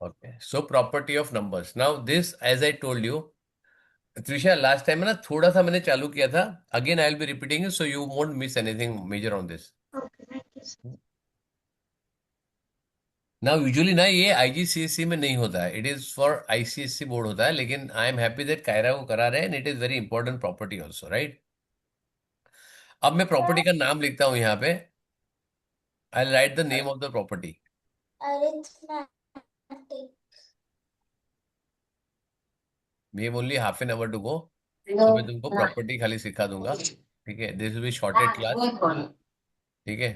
Okay, so property of numbers. Now this, as I told you, Trisha, last time है ना, थोड़ा सा मैंने चालू किया था. Again I will be repeating, so you won't miss anything major on this. Okay thank you. ना usually ना ये आईजीसीएसई में नहीं होता है, it is for ICSE board होता है, लेकिन I am happy that Kaira को करा रहे हैं, and it is very important property also, right. अब मैं प्रॉपर्टी का नाम लिखता हूं यहाँ पे. I write the name of the property. Arithmetic. We only half an hour to go. No so मैं तुमको ना। प्रॉपर्टी खाली सिखा दूंगा. ठीक है, this will be shorted class. ठीक है.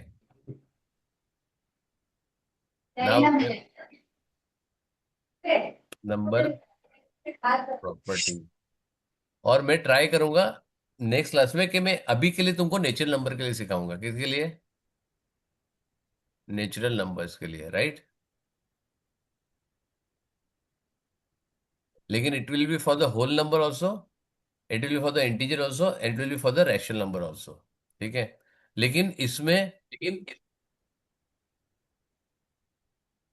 Now number property. और मैं ट्राई करूंगा नेक्स्ट क्लास में कि मैं अभी के लिए तुमको नेचुरल नंबर के लिए सिखाऊंगा. किसके लिए? नेचुरल नंबर्स के लिए, राइट. लेकिन it will be for the whole number also, it will be for the integer also, and it will be for the rational number also. ठीक है. लेकिन इसमें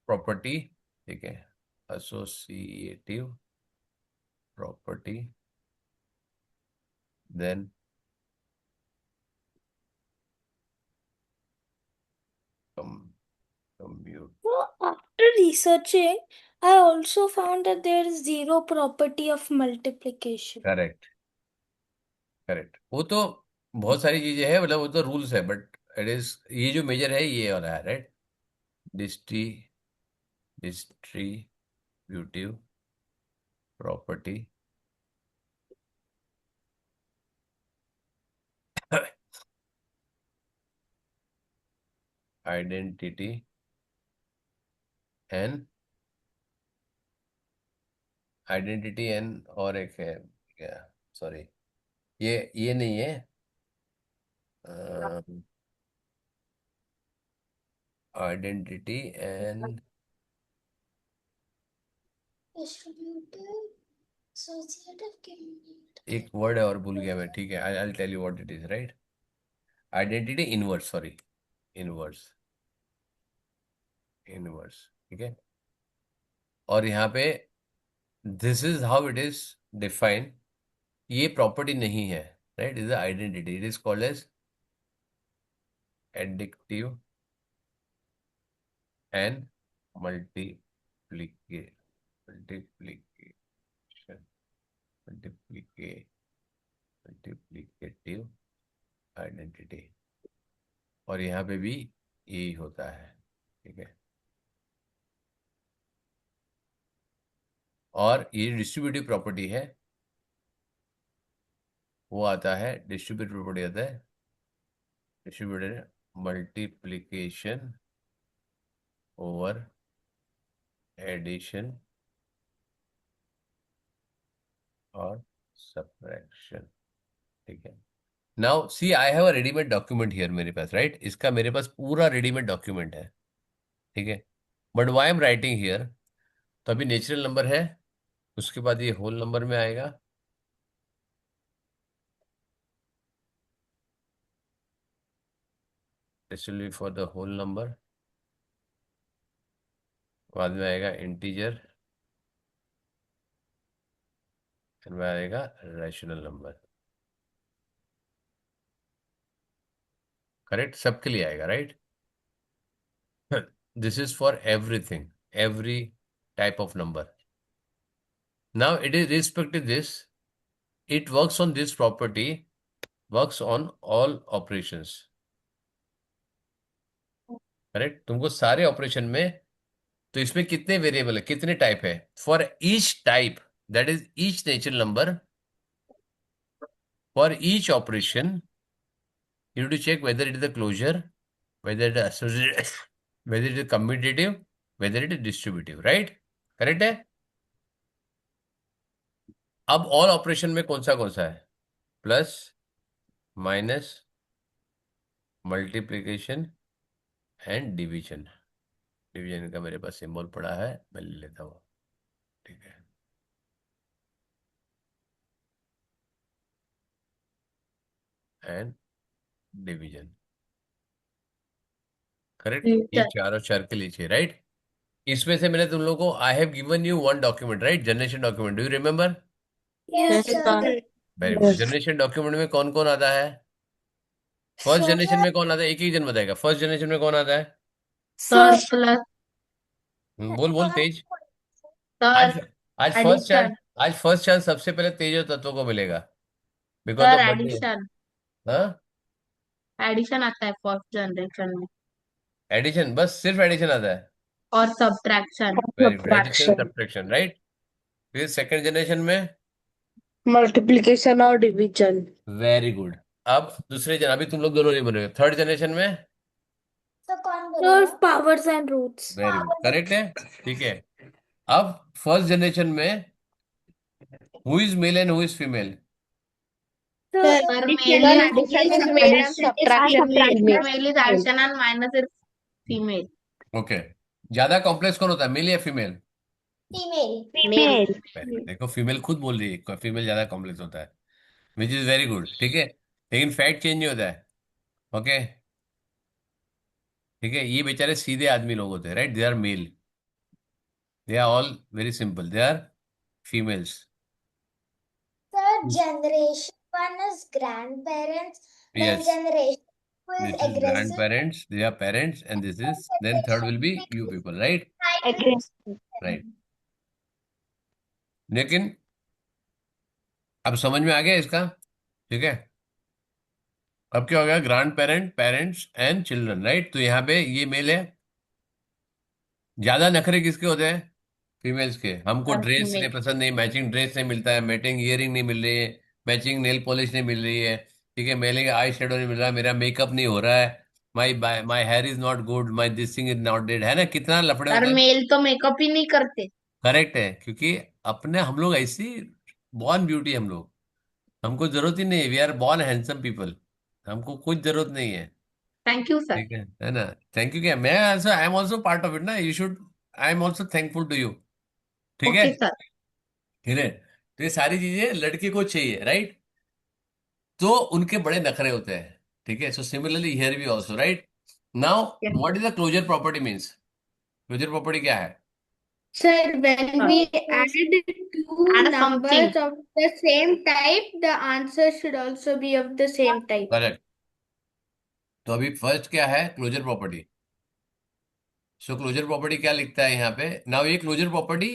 प्रॉपर्टी, ठीक है, associative property, then compute. So after researching, I also found that there is zero property of multiplication. Correct. Correct, वो तो बहुत सारी चीजें हैं, मतलब वो तो रूल्स है, बट इट इज, ये जो मेजर है ये वाला है, राइट. डिस्ट्री distributive property. Identity and identity and और एक है क्या, सॉरी, ये नहीं है. Identity and Distributive, associative, cumulative. एक वर्ड है और भूल गया मैं. ठीक है, I I tell you what it is, right. Identity inverse, sorry, inverse. Inverse, ठीक है. और यहाँ पे this is how it is defined. ये प्रॉपर्टी नहीं है, right. Is identity, it is called as addictive and मल्टीप्लीके मल्टीप्लीकेशन मल्टीप्लीके मल्टीप्लीकेटिव आइडेंटिटी. और यहाँ पे भी यही होता है. ठीक है. और ये डिस्ट्रीब्यूटिव प्रॉपर्टी है, वो आता है, डिस्ट्रीब्यूटिव प्रॉपर्टी आता है, डिस्ट्रीब्यूटेड मल्टीप्लीकेशन ओवर एडिशन और सब्ट्रैक्शन. ठीक है. Now see, I have a readymade document here मेरे पास, राइट. इसका मेरे पास पूरा रेडीमेड डॉक्यूमेंट है. ठीक है. But why am writing here, तो अभी नेचुरल नंबर है, उसके बाद ये होल नंबर में आएगा. This will be for the whole number. बाद में आएगा इंटीजर, फिर में आएगा रैशनल नंबर. करेक्ट, सबके लिए आएगा, right. This is for everything, every type of number. Now it is respect this, it works on this property, works on all operations. Correct. तुमको सारे ऑपरेशन में, तो इसमें कितने वेरिएबल है, कितने टाइप है, for each type, that is each natural number, for each operation you to check whether it is the closure, whether it associated, whether it is commutative, whether it is distributive, right. Correct है. अब all operation में कौन सा है? Plus, minus, multiplication and division. Division का मेरे पास symbol पड़ा है, मैं ले लेता हूँ. ठीक है. And division. करेक्ट, ये चार और चार के लिए चाहिए, राइट. इसमें से मैंने तुम लोगों को, I have given you one document, right, generation document, do you remember? Yes, Yes, sir. sir. Very good. Yes. Generation document में कौन कौन आता है? फर्स्ट Sir, जनरेशन में कौन आता है? एक एक जन बताएगा, फर्स्ट जनरेशन में कौन आता है? Sir sir, plus बोल बोल तेज। sir आज आज फर्स्ट चांस, addition. आज फर्स्ट चांस सबसे पहले तेज और तत्व को मिलेगा, because Sir of birthday. addition. हाँ, एडिशन आता है फर्स्ट जनरेशन में। एडिशन, बस सिर्फ एडिशन आता है। और subtraction. Very good, addition subtraction. Subtraction, right. फिर सेकंड जनरेशन में, मल्टीप्लिकेशन और डिवीजन। Very good. अब दूसरे जन, अभी तुम लोग दोनों नहीं बोल रहे हो, थर्ड जनरेशन में। sir, कौन बोलेगा? Sir, powers and roots. Very good, correct है। ठीक है। अब फर्स्ट जनरेशन में who is male and who is female? Sir, पर addition male is addition male is and male and subtraction is subtraction is female. Female is addition and minus is female. Okay. ज्यादा complex कौन होता है, male या female? Female. Male. Very good, देखो female खुद बोल रही है फीमेल ज्यादा कॉम्प्लेक्स होता है, विच इज वेरी गुड। ठीक है, लेकिन फैक्ट चेंज नहीं होता है। ओके, ठीक है, ये बेचारे सीधे आदमी लोग होते हैं, right, they are male, they are all very simple, they are females. Sir, generation one is grandparents, then yes, generation two is this is aggressive, grandparents, they are parents, and this is, then third will be you people, right? aggressive. Right. लेकिन अब समझ में आ गया इसका? ठीक है। अब क्या हो गया, grand parent, parents and children, right. तो यहाँ पे ये मेल है। ज्यादा नखरे किसके होते हैं? फीमेल्स के। हमको और ड्रेस नहीं फीमेल। पसंद, नहीं मैचिंग ड्रेस नहीं मिलता है, मैचिंग ईयरिंग नहीं मिल रही है, मैचिंग नेल पॉलिश नहीं मिल रही है, ठीक है, मेरे आई शेडो नहीं मिल रहा, मेरा मेकअप नहीं हो रहा है, my my hair is not good, my this thing is not dead, है ना, कितना लफड़े पर होते हैं। मेल तो मेकअप ही नहीं करते। करेक्ट है, क्योंकि अपने हम लोग ऐसी बॉर्न ब्यूटी, हम लोग, हमको जरूरत ही नहीं है, we are born handsome people, हमको कुछ जरूरत नहीं है। Thank you sir. ठीक है ना। थैंक यू, क्या, मैं also, I am also part of it ना, you should, I am also thankful to you. ठीक है। Okay sir. ठीक है, तो ये सारी चीजें लड़के को चाहिए, राइट, तो उनके बड़े नखरे होते हैं। ठीक है, सो सिमिलरली हियर भी also, right. Now what is the closure property means? Closure property क्या है? Sir, when sir we add two add something. numbers of the same type, the answer should also be of the same type. Correct. तो अभी first क्या है, closure property. So closure property क्या लिखता है यहाँ पे, नाउ ये closure property,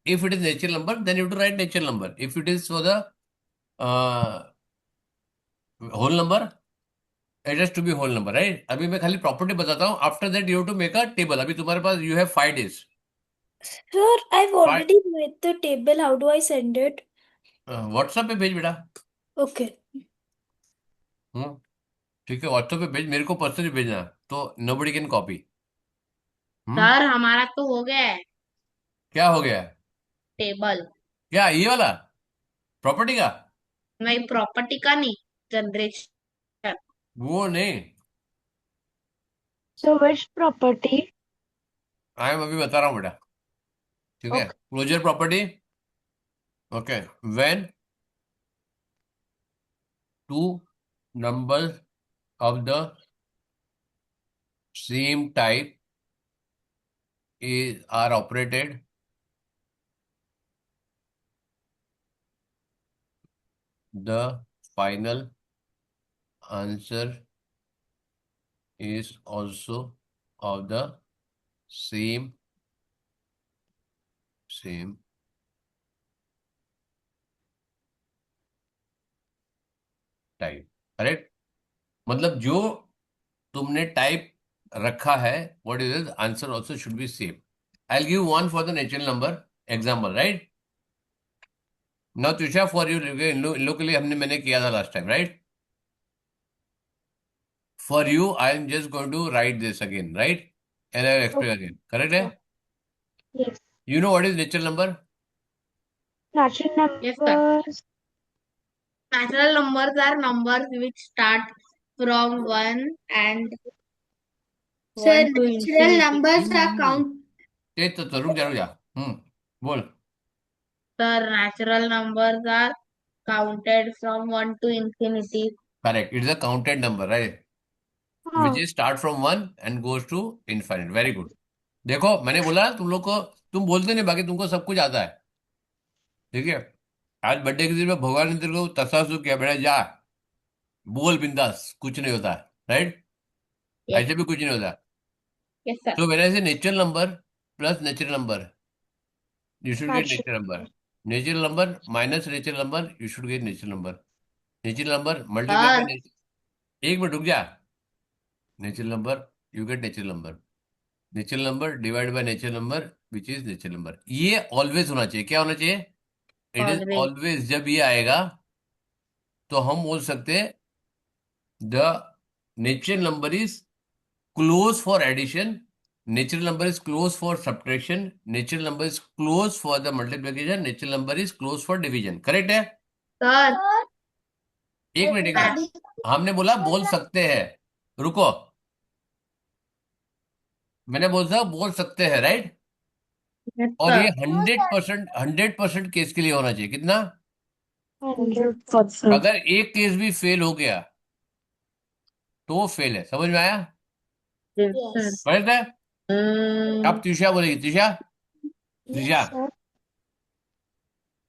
if it is natural number then you to write natural number, if it is for the whole number, it has to be whole number, right. अभी मैं खाली property बताता हूँ, after that you have to make a table. अभी तुम्हारे पास, you have 5 days। Sir, I've already made the table. How do I send it? WhatsApp पे भेज बेटा। Okay. हम्म, ठीक है, व्हाट्सएप पे भेज, मेरे को पर्सनली भेजना, तो nobody can copy. Hmm, sir हमारा तो हो गया है क्या हो गया? टेबल। क्या ये वाला प्रॉपर्टी का? नहीं, प्रॉपर्टी का नहीं, जनरेशन। वो नहीं, So which property? I am अभी बता रहा हूँ बेटा। ठीक है, Okay. Closure property. Okay, when two numbers of the same type is are operated, the final answer is also of the same same type, correct. मतलब जो तुमने टाइप रखा है, what is answer also should be same. I give one for the natural number example, right. Now Tusha, for you, इन लोग के लिए हमने, मैंने किया था last time, right. For you I am just going to write this again, right, and I explain again, correct है। Yes. You know what is natural number? Natural Yes, sir. numbers. Natural numbers are numbers which start from one and Sir, one to natural infinity. numbers are count. तेज तो रुक जा। बोल। Sir, natural numbers are counted from one to infinity. Correct, it's a counted number, right, which हाँ। Is start from one and goes to infinite, very good. देखो मैंने बोला तुम लोग को, तुम बोलते नहीं, बाकी तुमको सब कुछ आता है। ठीक है, आज बर्थडे के दिन में भगवान ने तेरे को तसल्लुक किया, बेटा जा बोल बिंदास, कुछ नहीं होता। राइट? यस। ऐसे भी कुछ नहीं होता। Yes sir. तो मेरा से natural number plus natural number, you should get Natural. Natural number. Natural number minus natural number, you should get natural number. Natural number multiply sir by, एक मिनट रुक जा। Natural number, you get natural number. Natural number divide by natural number which is natural number. ये always होना चाहिए। क्या होना चाहिए? It is always. Always. जब ये आएगा तो हम बोल सकते हैं the natural number is close for addition, natural number is close for subtraction, natural number is close for the multiplication, natural number is close for division। Correct है? Sir एक मिनट एक मिनट, हमने बोला बोल सकते हैं। रुको, मैंने बोला बोल सकते हैं, राइट? यस और ये सर। 100% केस के लिए होना चाहिए। कितना? 100%. अगर एक केस भी फेल हो गया तो फेल है। समझ में आया? Yes sir. Yes. करेक्ट है? अब त्रिशा बोलेगी। Trisha, Trisha, Yes, sir.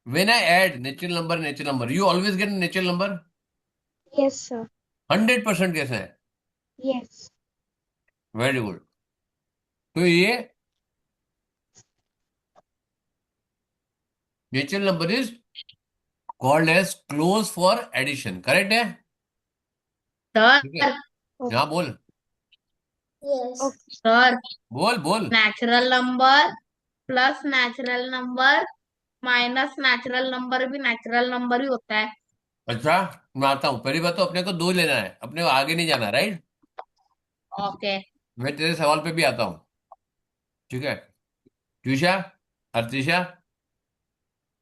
when I add natural number, you always get natural number। Yes, sir. 100% case है। Yes. Very good. तो ये natural number is called as close for addition. Correct है? ठीक है, sir Okay. यहाँ बोल, Yes. Okay. सर बोल बोल। Natural number plus natural number minus natural number भी नेचुरल नंबर ही होता है। अच्छा, मैं आता हूँ। पहली बात तो अपने को दो लेना है, अपने को आगे नहीं जाना। राइट? ओके। मैं तेरे सवाल पे भी आता हूँ। ठीक है, Tusha, Artisha,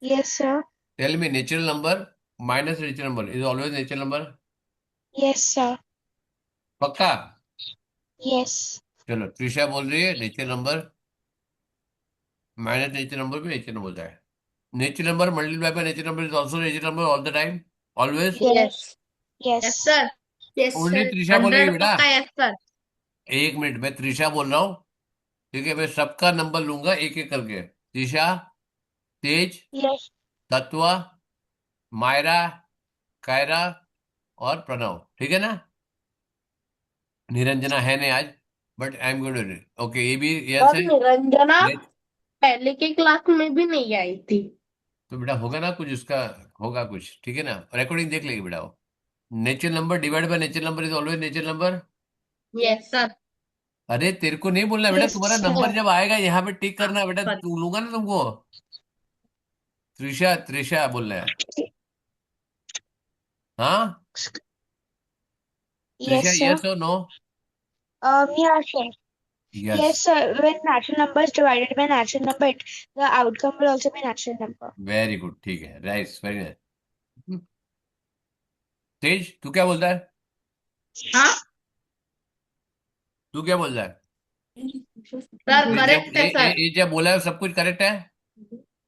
Yes, sir. Tell me natural number minus natural number is always natural number. Yes, sir. पक्का? Yes. चलो, ट्यूशा बोल रही है natural number minus natural number भी नेचुरल नंबर होता है। Natural number multiply by natural number is also natural number all the time, always. Yes. Yes. Yes sir. Yes only sir. Trisha बोलेगी 100 बेटा। पक्का यस सर। एक मिनट, मैं त्रिशा बोल रहा हूँ। ठीक है, मैं सबका नंबर लूंगा एक एक करके। त्रिशा, तेज, Yes. तत्वा, मायरा, कायरा और प्रणव। ठीक है ना? निरंजना है नहीं आज, but I am good. Okay, ये भी यस और है। निरंजना ने- पहले की क्लास में भी नहीं आई थी। तो बेटा होगा ना कुछ उसका, होगा कुछ। ठीक है ना? रिकॉर्डिंग देख लेगी बेटा वो। Natural number divide by natural number is always natural number. Yes sir. अरे तेरे को नहीं बोलना बेटा, Yes, तुम्हारा ओ नंबर sir. जब आएगा यहाँ पे टिक करना बेटा, सॉरी। तू लूंगा ना तुमको। त्रिशा, त्रिशा बोल रहा है। हाँ, त्रिशा, Yes, sir. यस और no? Yeah, sure. Yes. Yes, sir. When natural number is divided by natural number, the outcome will also be natural number. Very good, ठीक है, राइट, वेरी नाइस। तेज, तू क्या बोलता है? हाँ तू क्या बोल रहा है? सर ये जब करेक्ट है सर। ये जब बोला है सब कुछ करेक्ट है?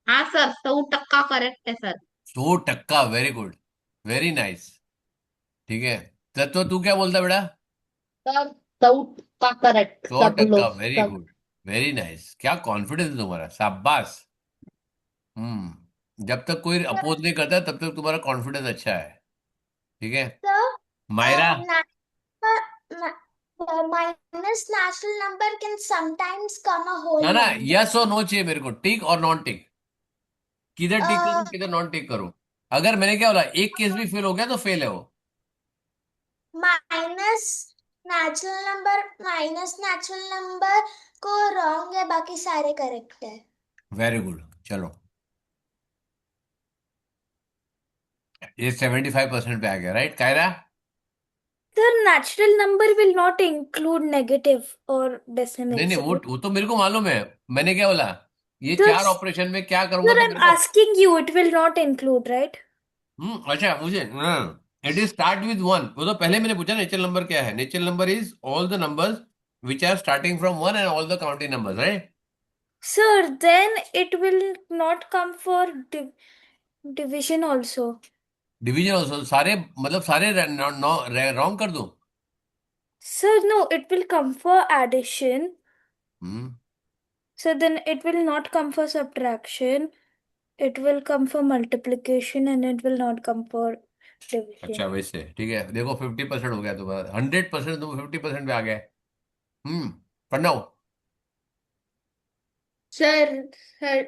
हाँ सर 100% करेक्ट है sir. 100%, very good, very nice. ठीक है, तो तू क्या बोलता है बेटा? सर 100% करेक्ट सौ सब टक्का लोग वेरी सब। Good, very nice. क्या कॉन्फिडेंस है तुम्हारा, शाबाश। जब तक कोई अपोज नहीं करता तब तक तुम्हारा कॉन्फिडेंस अच्छा है। ठीक है, So, Myra. minus natural number can sometimes come a ना whole ना, number. यस और नो चाहिए मेरे को, टिक और नॉन टिक। किधर टिक करूं किधर नॉन टिक करूं? अगर मैंने क्या बोला एक केस भी फेल हो गया तो फेल है वो। माइनस नेचुरल नंबर को रॉन्ग है, बाकी सारे करेक्ट है. वेरी गुड, चलो, ये 75% पे आ गया। Right Kaira? Sir, natural number will not include negative or नहीं decimals, नहीं, वो right? वो तो मेरे को मालूम है। मैंने क्या बोला, ये Sir, चार ऑपरेशन में क्या करूंगा तो I'm मेरे को। asking you, it will not include, right? अच्छा, मुझे it is start with one. वो तो पहले मैंने पूछा नेचुरल नंबर क्या है। Natural number is all the numbers which are starting from one and all the counting numbers. Right? Sir, then it will not come for division also. Division also सारे, मतलब सारे रॉन्ग कर दूं? Sir, no, it will come for addition. Hmm So then it will not come for subtraction. It will come for multiplication and it will not come for अच्छा division. वैसे ठीक है, देखो 50% हो गया तुम्हारा, 100% तुम 50% पे आ गए। पढ़ना हो। Sir sir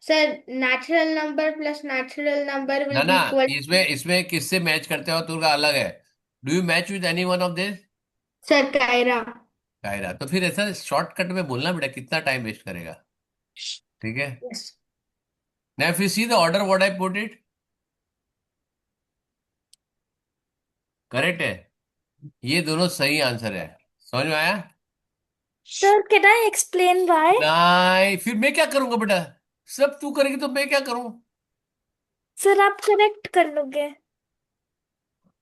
sir natural number plus natural number ना विल ना, बी इक्वल। इसमें इसमें किससे मैच करते हो तुम का अलग है। Do you match with any one of this? Sir Kaira. Kaira, तो फिर ऐसा शॉर्टकट में बोलना बेटा, कितना टाइम वेस्ट करेगा। ठीक है। Yes. Now if you see the order what I put it, correct है। ये दोनों सही आंसर है। समझ में आया? Sir, can I explain why? नहीं, फिर मैं क्या करूंगा बेटा? सब तू करेगी तो मैं क्या करूं? सर आप करेक्ट कर लोगे। मैं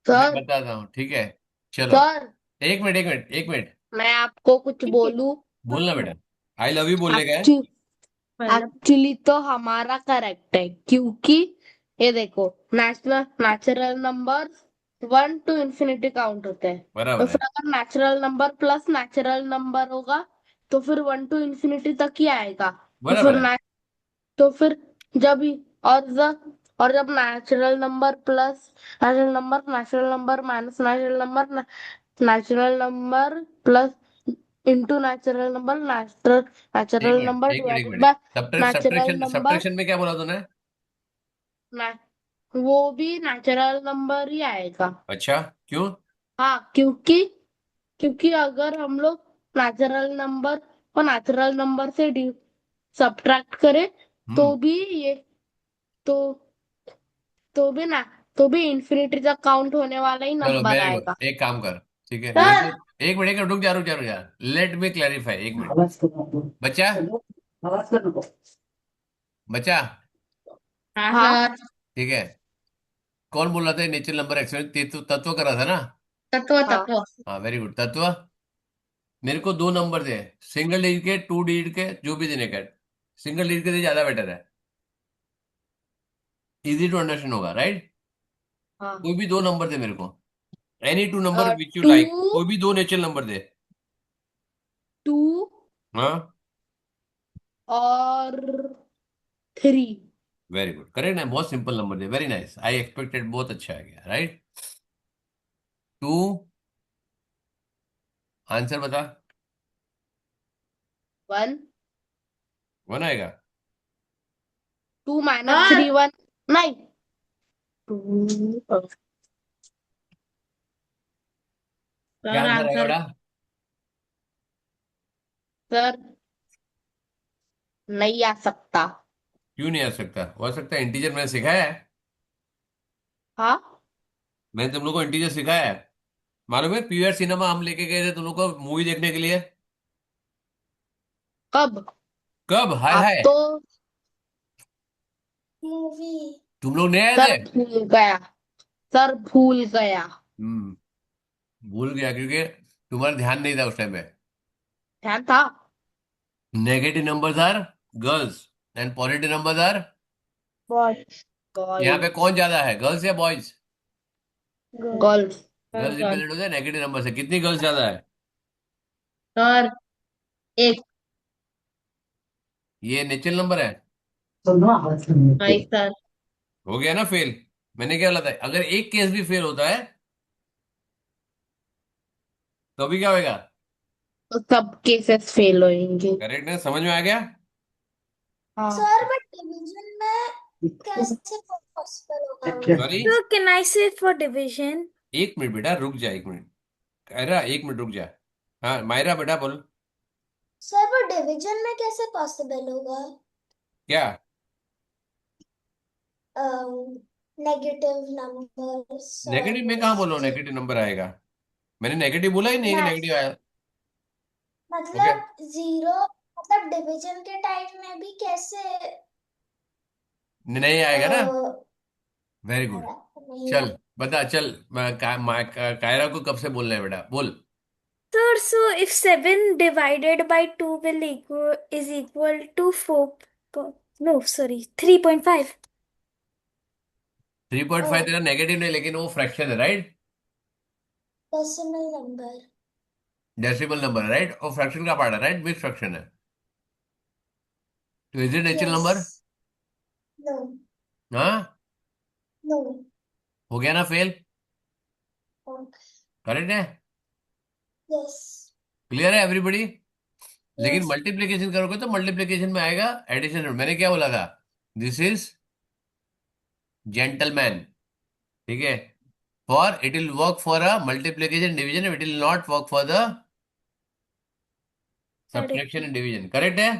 सर बताता हूँ, ठीक है। चलो, सर एक मिनट एक मिनट एक मिनट। मैं आपको कुछ ठीक है। बोलूं। बोलना बेटा, आई लव यू बोलने का है। एक्चुअली तो हमारा करेक्ट है, क्योंकि ये देखो, natural natural number 1 to infinity count होते हैं। तो बराबर है। फिर अगर natural number plus natural number होगा तो फिर 1 to infinity तक ही आएगा। तो बराबर फिर है। तो फिर जब और जब natural number plus natural number minus natural number plus into natural number एक नेचुरल मिनट नंबर एक मिनट एक divided minute, by natural subtraction number. Subtraction में क्या बोला तूने? वो भी नेचुरल नंबर ही आएगा। अच्छा, क्यों? हाँ, क्योंकि क्योंकि अगर हम लोग नेचुरल नंबर और नेचुरल नंबर से सब्ट्रैक्ट करें हम्म। तो भी ये तो तो भी ना तो भी इंफिनिटी तक काउंट होने वाला ही चलो नंबर वेरी गुड, आएगा। एक काम कर। ठीक है, मेरे सर। को एक मिनट, रुक जा, लेट मी क्लैरिफाई, एक मिनट। बच्चा, बच्चा, हाँ हाँ सर। ठीक है। कौन बोल रहा था नेचुरल नंबर एक्सपेरिमेंट? तत्व तत्व कर रहा था ना? तत्व हाँ। तत्व। हाँ वेरी गुड। तत्व, मेरे को दो नंबर दे, सिंगल डिजिट के, टू डिजिट के, जो भी देने का। सिंगल डिजिट के दे, ज्यादा बेटर है, इजी टू अंडरस्टैंड होगा, राइट? हाँ। कोई भी दो नंबर दे मेरे को, any two number which you to like, कोई भी दो नेचुरल नंबर दे। टू हाँ, और 3। वेरी गुड, करेक्ट है, बहुत simple number they, very nice, I expected, बहुत अच्छा आ गया, राइट? टू, आंसर बता। 1। वन आएगा? 2 माइनस 3 1। नहीं। टू। क्या सर आंसर आएगा आंसर। बेटा? सर नहीं आ सकता। क्यों नहीं आ सकता? हो सकता है, इंटीजर मैंने सिखाया है। हाँ। मैंने तुम लोग को इंटीजर सिखाया है। मालूम है, पीवीआर सिनेमा हम लेके गए थे तुम लोग को मूवी देखने के लिए। कब? कब? हाय आप हाय। तो मूवी। तुम लोग नहीं आए सर थे? भूल गया। सर भूल गया। हम्म। भूल गया क्योंकि तुम्हारा ध्यान नहीं था उस टाइम पे। ध्यान था। Negative numbers are girls and positive numbers are, boys. यहाँ पे गर्ल्स। कौन ज्यादा है, गर्ल्स या boys? Girls. Girls sir represent होते हैं नेगेटिव नंबर से, कितनी गर्ल्स ज्यादा है? सर एक। ये नेचुरल नंबर है। नहीं सर। हो गया ना फेल। मैंने क्या बोला था, अगर एक केस भी फेल होता है तो अभी क्या होगा? तो सब केसेस फेल होंगे। करेक्ट है, समझ में आ गया? हाँ। सर बट डिवीजन में कैसे पॉसिबल होगा? Sorry, So can I say for division? एक मिनट बेटा, रुक जा एक मिनट। अरे एक मिनट रुक जा। हाँ मायरा बेटा बोल। सर वो डिवीजन में कैसे पॉसिबल होगा? क्या? नेगेटिव नंबर्स और नेगेटिव में कहाँ बोलो जी। नेगेटिव नंबर आएगा? मैंने नेगेटिव बोला ही नहीं कि मैथ नेगेटिव आया। ओके, मतलब जीरो, मतलब डिवीजन के टाइम में भी कैसे नहीं आएगा ना? अ, वेरी गुड। नहीं चल है। बता, चल कायरा को कब से बोलना है बेटा, बोल। Sir, so if 7 divided by 2 will equal is equal to 4, no, sorry, 3.5. 3.5 Oh, तेरा नेगेटिव नहीं, लेकिन वो फ्रैक्शन है, right? decimal number. Decimal number, right, और फ्रैक्शन का पार्ट है, राइट, मिक्स फ्रैक्शन है, तो is it natural number? Yes. No. हाँ, No. हो गया ना फेल? Okay. करेक्ट है? Yes. क्लियर है एवरीबॉडी? लेकिन Yes. मल्टीप्लीकेशन करोगे तो मल्टीप्लीकेशन में आएगा एडिशन, मैंने क्या बोला था, दिस इज जेंटलमैन, ठीक है, for it will work for a multiplication division, it will not work for the subtraction Addition. And division, correct है?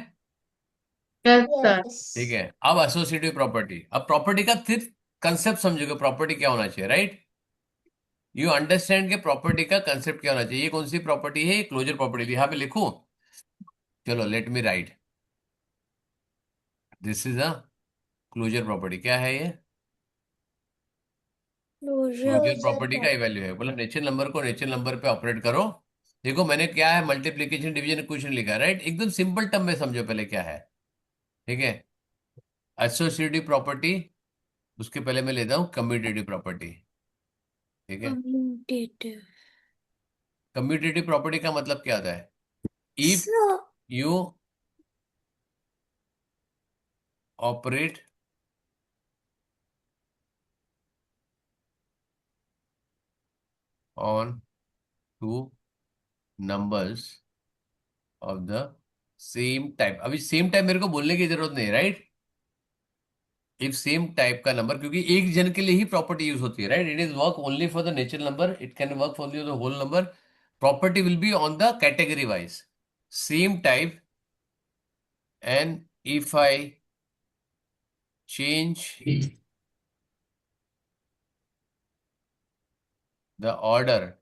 Yes, sir. ठीक Yes. है, अब एसोसिएटिव प्रॉपर्टी, अब प्रॉपर्टी का सिर्फ कंसेप्ट समझोगे, प्रॉपर्टी क्या होना चाहिए, राइट? यू अंडरस्टैंड के प्रॉपर्टी का कंसेप्ट क्या होना चाहिए, ये कौन सी प्रॉपर्टी है, क्लोजर प्रॉपर्टी, यहाँ पे लिखूं? चलो let me write, this is a closure property, क्या है ये? Closure क्लोजर प्रॉपर्टी का property. वैल्यू है, बोला नेचुरल नंबर को नेचुरल नंबर पे ऑपरेट करो। देखो मैंने क्या है, मल्टीप्लीकेशन डिवीजन क्वेश्चन लिखा है, राइट, एकदम सिंपल टर्म में समझो पहले क्या है, ठीक है? एसोसिएटिव प्रॉपर्टी, उसके पहले मैं लेता हूँ कम्यूटेटिव प्रॉपर्टी, ठीक है? Commutative. कम्यूटेटिव प्रॉपर्टी का मतलब क्या होता है? If So, you operate on two numbers of the same type, अभी सेम टाइप मेरे को बोलने की जरूरत नहीं, राइट? इफ सेम टाइप का नंबर, क्योंकि एक जन के लिए ही प्रॉपर्टी यूज होती है, right, it is work only for the natural number, it can work for the whole number, property will be on the category wise, same type, and if I change the order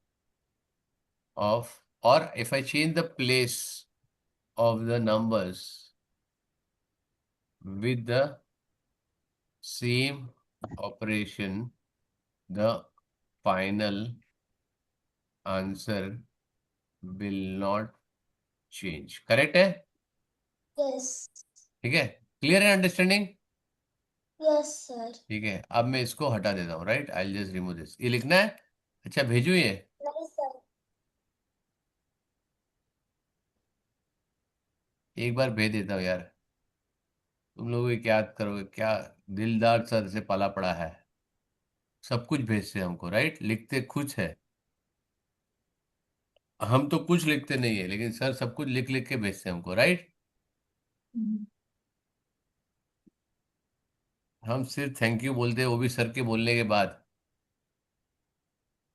of, और if I change the place of the numbers with the same operation, the final answer will not change, correct है? yes. ठीक है, clear है understanding? Yes, sir. ठीक है, अब मैं इसको हटा देता हूँ, right, I just remove this, ये लिखना है, अच्छा भेजू ये, Nice, sir. एक बार भेज देता हूँ यार, तुम लोग ये क्या करोगे, क्या दिलदार सर से पाला पड़ा है, सब कुछ भेजते हैं हमको, राइट, लिखते कुछ है, हम तो कुछ लिखते नहीं है, लेकिन सर सब कुछ लिख लिख के भेजते हैं हमको, राइट? हम सिर्फ थैंक यू बोलते हैं, वो भी सर के बोलने के बाद,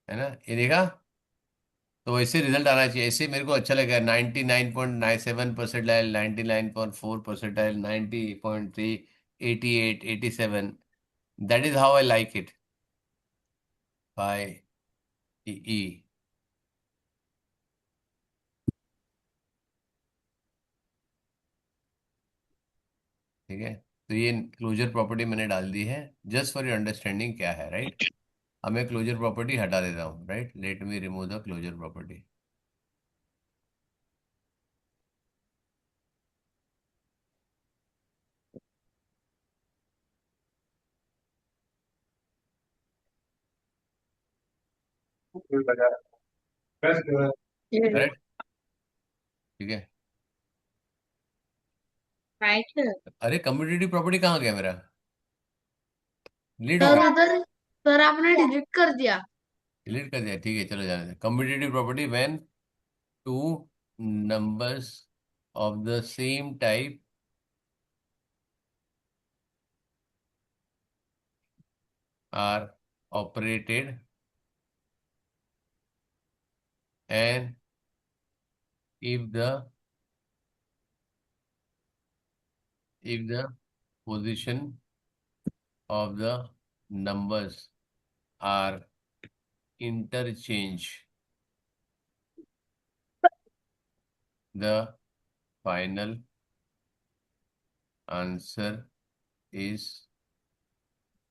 है ना, ये देखा? तो ऐसे रिजल्ट आना चाहिए, ऐसे मेरे को अच्छा लगा, 99.97 percentile, 99.4 percentile, 90.3, 88, 87, that is how I like it by E. ठीक है, तो ये क्लोजर प्रॉपर्टी मैंने डाल दी है, जस्ट फॉर योर अंडरस्टैंडिंग क्या है, राइट? अब मैं क्लोजर प्रॉपर्टी हटा देता हूँ, right, let me remove the closure property. Yes. Correct, ठीक है। Right, sir. अरे कम्यूटेटिव प्रॉपर्टी कहाँ गया मेरा, डिलीट हो सर गया? उधर, सर आपने डिलीट कर दिया। डिलीट कर दिया, ठीक है, चलो जाने दे, commutative property when two numbers of the same type are operated, and if the position of the numbers are interchange, the final answer is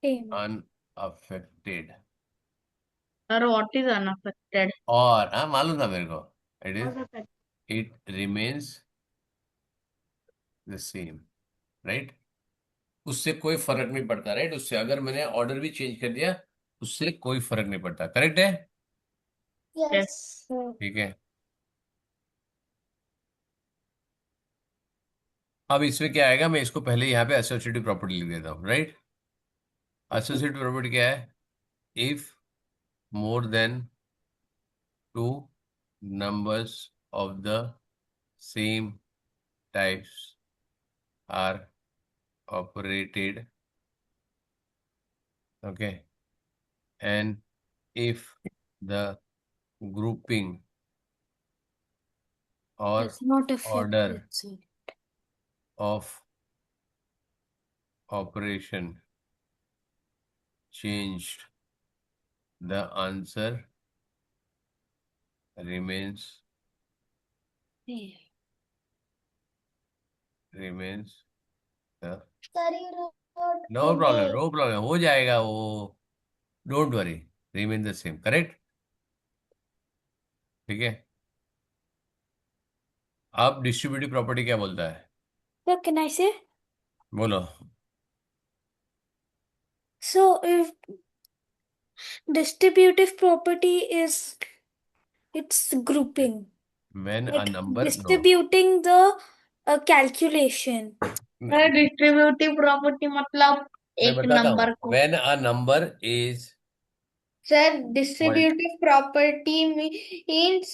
Same. unaffected, sir what is unaffected? और हाँ मालूम था मेरे को, it remains the same, right, उससे कोई फर्क नहीं पड़ता, राइट, उससे अगर मैंने ऑर्डर भी चेंज कर दिया उससे कोई फर्क नहीं पड़ता, करेक्ट है? Yes, sir. ठीक है, अब इसमें क्या आएगा, मैं इसको पहले यहाँ पे एसोसिएटिव प्रॉपर्टी लिख देता हूँ, राइट। एसोसिएटिव प्रॉपर्टी क्या है? If more than two numbers of the same types are operated, okay, and if the grouping or Does not affect order it, sir. of operation changed, the answer remains Yeah. remains the Sir, you wrote no problem, today. No problem, हो जाएगा वो, don't worry, remain the same, correct. ठीक है। अब distributive property क्या बोलता है? What can I say? बोलो। So if distributive property is it's grouping, when a like number, no, distributing the calculation. Distributive property मतलब मैं एक बताता हूँ, नंबर को। When a number is Sir, मल्ट distributive property means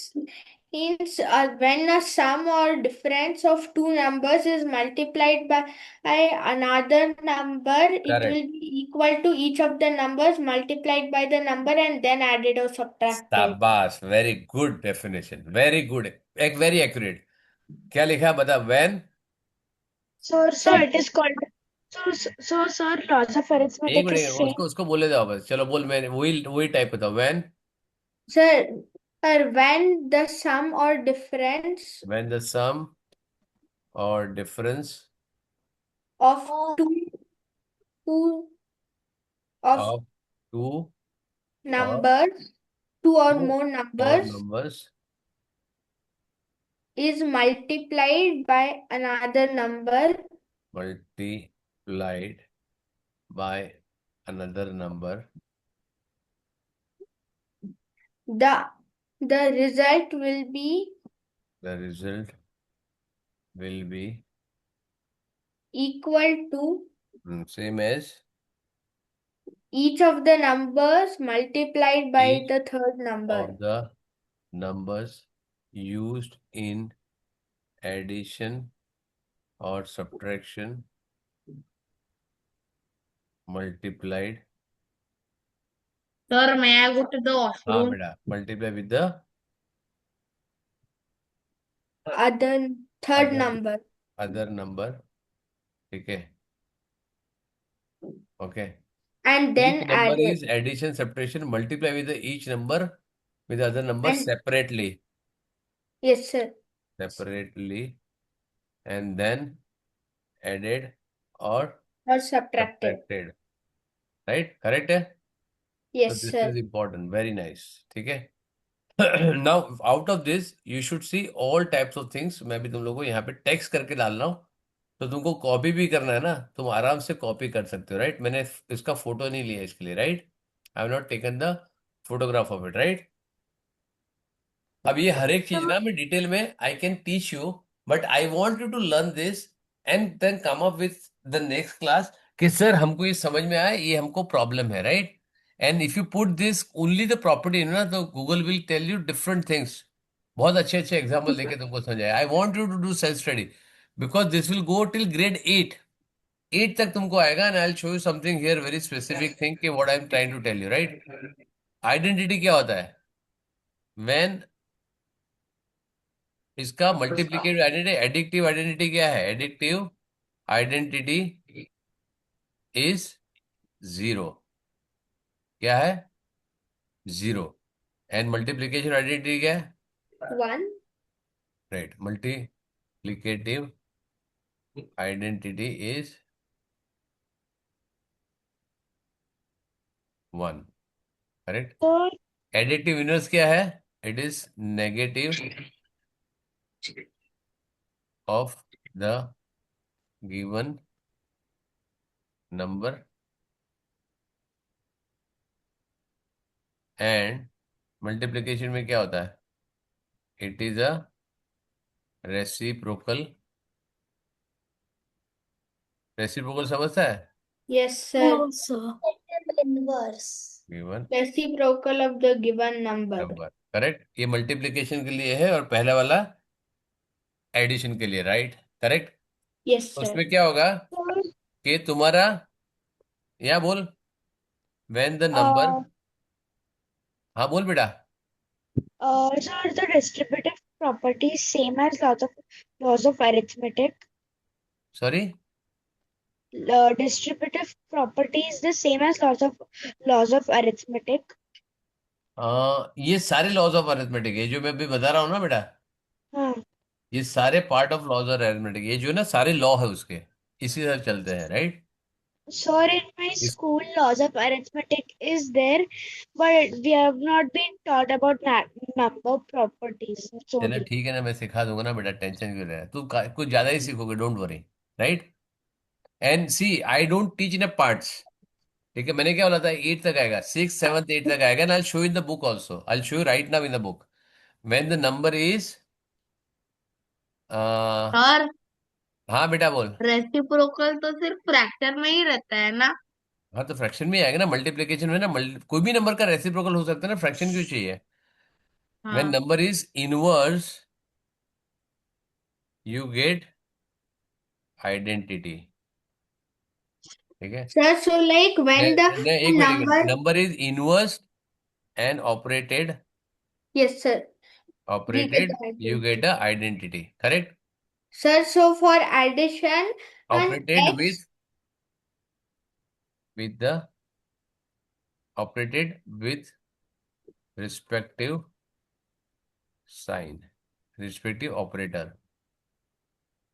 when a sum or difference of two numbers is multiplied by another number, it will correct, be equal to each of the numbers multiplied by the number and then added or subtracted. शाबाश, very good definition, very good, एक very accurate. क्या लिखा है बता, when, So it is called. So sir, lots of एक arithmetic is minute same. उसको बोले जाओ बस, चलो बोल, मैं वही वही टाइप बताओ, when, Sir, when the sum or difference when the sum और difference of two of of two और numbers, two or two more और numbers numbers is multiplied by another number, multiplied by another number, the the result will be the result will be equal to same as each of the numbers multiplied by each the third of number. the numbers used in addition or subtraction multiplied, Sir, may I go to the हाँ washroom? बेटा, multiply with the Other third other number. Other number, ठीक है, okay. And each then number added. Is addition subtraction multiply with each number with other number And separately, yes, sir. Separately, and then added और Or subtracted. Subtracted, right, correct है। तो Yes, this sir. Is important, very nice, ठीक है। Now out of this you should see all types of things, मैं भी तुम लोगों को यहाँ पे टेक्स्ट करके डाल रहा हूँ, तो तुमको कॉपी भी करना है ना, तुम आराम से कॉपी कर सकते हो, राइट। मैंने इसका फोटो नहीं लिया इसके लिए, right, I have not taken the photograph of it, right. अब ये हर एक चीज ना मैं डिटेल में I can teach you, but I want you to learn this and then come up with the next class कि सर हमको ये समझ में आया, ये हमको प्रॉब्लम है, right. And if you put this only the property ना, तो Google will tell you different things, बहुत अच्छे अच्छे एग्जाम्पल देके तुमको समझ आए। I want you to do self study because this will go till grade 8, 8 तक तुमको आएगा, and I will show you something here very specific thing कि what I am trying to tell you, right. Identity क्या होता है? When इसका multiplicative identity, addictive identity क्या है? एडिक्टिव आइडेंटिटी इज जीरो, क्या है? जीरो। एंड मल्टीप्लिकेशन आइडेंटिटी क्या है? One. Right, multiplicative identity is one, correct. Sir, addictive inverse क्या है? It is negative of the given number and multiplication में क्या होता है? It is a reciprocal reciprocal समझता है? Yes, No, sir. sir. Inverse. Given Reciprocal of the given number. Number, correct. ये multiplication के लिए है और पहला वाला एडिशन के लिए, राइट, करेक्ट। Yes, sir. उसमें क्या होगा कि तुम्हारा, या बोल, व्हेन द नंबर, Uh, हाँ बोल बेटा। so are the distributive properties same as laws of arithmetic? Sorry, Distributive properties the same as laws of arithmetic? ये सारे लॉज ऑफ अरिथमेटिक, ये जो मैं अभी बता रहा हूँ ना बेटा, हाँ. ये सारे part of laws of arithmetic, ये जो ना सारे लॉ है उसके, इसी तरह चलते हैं, राइट। Sir, in my इस school, laws of arithmetic is there, but we have not been taught about number properties. That's चलो only. ठीक है ना, मैं सिखा दूंगा ना बेटा, टेंशन क्यों ले रहा है तू, कुछ ज्यादा ही सीखोगे, don't worry, right. And see I don't teach in parts, ठीक है। मैंने क्या बोला था, 8 तक आएगा, 6, 7, 8 तक आएगा, ना I show in the book also, I show you right now in the book, when the number is, और हाँ बेटा बोल। रेसिप्रोकल तो सिर्फ फ्रैक्शन में ही रहता है ना? हाँ तो फ्रैक्शन में ही आएगा ना, मल्टीप्लिकेशन में ना, कोई भी नंबर का रेसिप्रोकल हो सकता है ना, फ्रैक्शन क्यों चाहिए। व्हेन हाँ। Number is inverse you get identity, ठीक है। Sir, so like when the नहीं, एक मिनट, एक minute, number, number is inverse and operated, yes, sir, we get operated the you get identity. A identity, correct. Sir, so for addition and operated x, with the operated with respective sign, respective operator,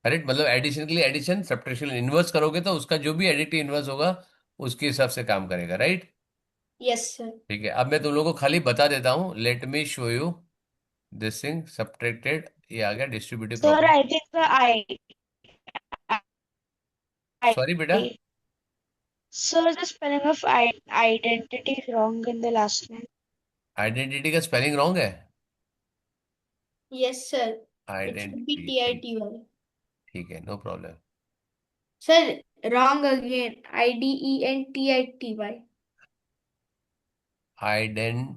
correct. मतलब addition के लिए addition, subtraction inverse करोगे तो उसका जो भी additive inverse होगा उसके हिसाब से काम करेगा, राइट। yes, sir. ठीक है, अब मैं तुम लोगों को खाली बता देता हूँ, let me show you this thing, subtracted, ये आ गया distributive Sir, property. I think sorry बेटा, I sir, the spelling of identity is wrong in the last line. Identity का स्पेलिंग रॉन्ग है, Yes, sir. It should be identity, TITY. ठीक है, no problem. Sir, wrong again. IDENTITY. Identity,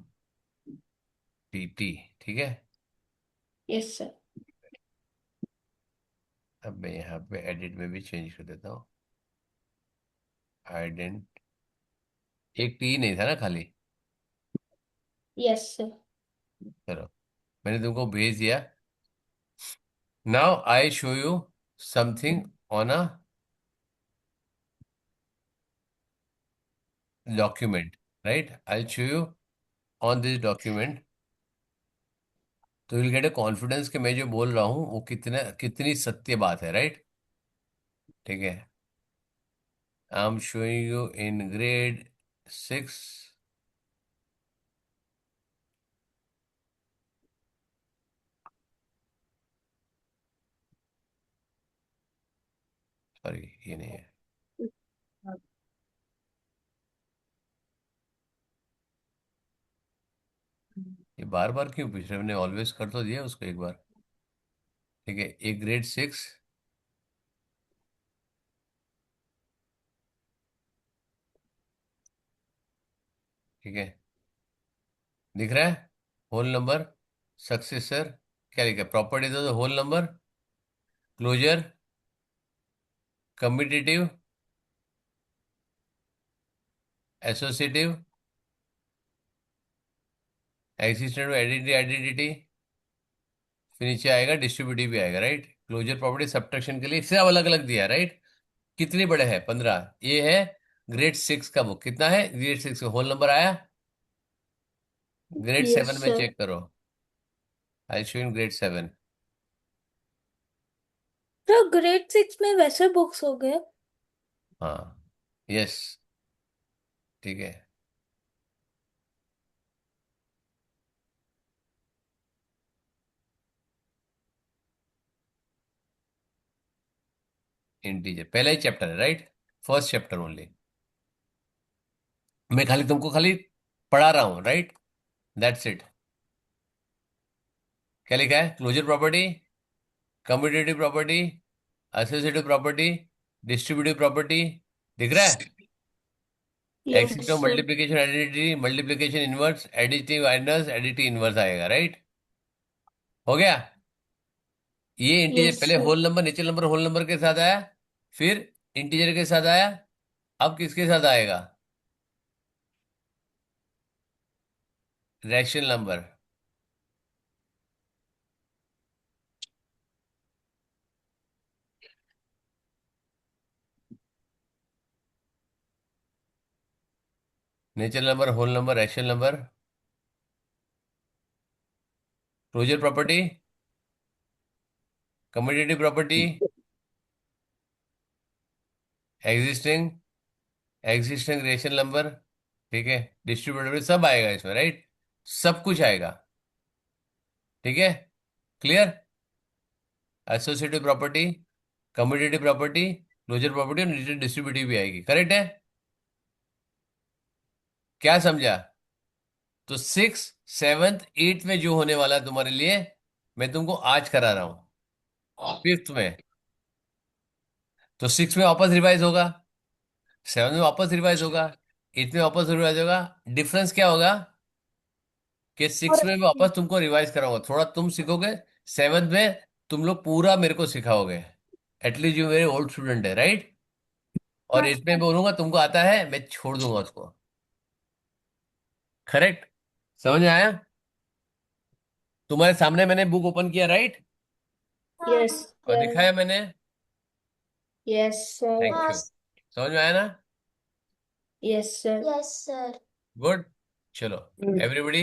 ठीक है। Yes, sir. अब मैं यहाँ पे एडिट में भी चेंज कर देता हूँ, आइडेंट, एक टी नहीं था ना खाली, Yes, sir. चलो मैंने तुमको भेज दिया। Now I show you something on a document, right? I'll show you on this document, तो you'll get a confidence कि मैं जो बोल रहा हूँ वो कितना, कितनी सत्य बात है, राइट, ठीक है। I am showing you in grade 6, sorry ये नहीं है, ये बार बार क्यों पूछ रहे हो? मैंने ऑलवेज कर तो दिया उसको एक बार, ठीक है। एक grade 6, ठीक है, दिख रहा है, होल नंबर, सक्सेसर, क्या लिखा है, प्रॉपर्टी तो whole number, closure, commutative, associative, existent identity, identity, फिर नीचे आएगा डिस्ट्रीब्यूटिव भी आएगा, राइट। क्लोजर प्रॉपर्टी सब्ट्रैक्शन के लिए सब अलग अलग दिया, राइट। कितने बड़े हैं, 15, ये है grade 6 का बुक, कितना है grade 6 का होल नंबर आया, grade 7 Yes, में sir. चेक करो, आई शो इन grade 7, तो ग्रेड 6 में वैसे बुक्स हो गए। हाँ, यस, ठीक है। इंटीजर पहला ही चैप्टर है, राइट, फर्स्ट चैप्टर ओनली, मैं खाली तुमको खाली पढ़ा रहा हूँ, राइट, दैट्स इट। क्या लिखा है, closure property, commutative property, associative property, distributive property दिख रहा है? Yes, axis of sir. Multiplication additive, multiplication inverse, additive minus additive inverse आएगा, राइट? हो गया। ये इंटीजर Yes, पहले sir. Whole number, natural number whole number के साथ आया, फिर इंटीजर के साथ आया, अब किसके साथ आएगा? Rational number. Natural number, whole number, rational number. Closure property, commutative property, existing, existing rational number, ठीक है, डिस्ट्रीब्यूटिव सब आएगा इसमें, राइट? सब कुछ आएगा, ठीक है, clear? Associative property, commutative property, closure property और डिस्ट्रीब्यूटिव भी आएगी, करेक्ट है? क्या समझा? तो 6th 7th 8th में जो होने वाला है तुम्हारे लिए, मैं तुमको आज करा रहा हूं 5th में। तो 6 में वापस रिवाइज होगा, 7 में वापस रिवाइज होगा, 8 में वापस रिवाइज होगा। डिफरेंस क्या होगा कि 6 में मैं वापस तुमको रिवाइज कराऊंगा, थोड़ा तुम सीखोगे, 7th में तुम लोग पूरा मेरे को सिखाओगे। एटलीस्ट यू मेरे ओल्ड स्टूडेंट है, राइट? और हाँ, इसमें बोलूंगा तुमको आता है, मैं छोड़ दूंगा उसको, करेक्ट? समझ में आया? तुम्हारे सामने मैंने बुक ओपन किया, राइट? yes, और sir. दिखाया मैंने। Yes, sir. Thank you. समझ में आया ना? Yes, sir. Yes, sir. Good. चलो everybody,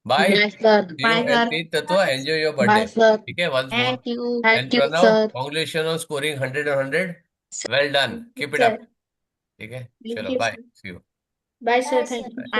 bye. Yes, sir. See you Bye, at sir. 8th enjoy your Bye, birthday, sir. ठीक है, once more. Thank you. Thank and you, Pranav, sir. Congratulation on scoring 100 on 100। Well done, keep it Sir. Up, ठीक है, Thank चलो you, bye, sir. See you. Bye, sir. Thank you, sir.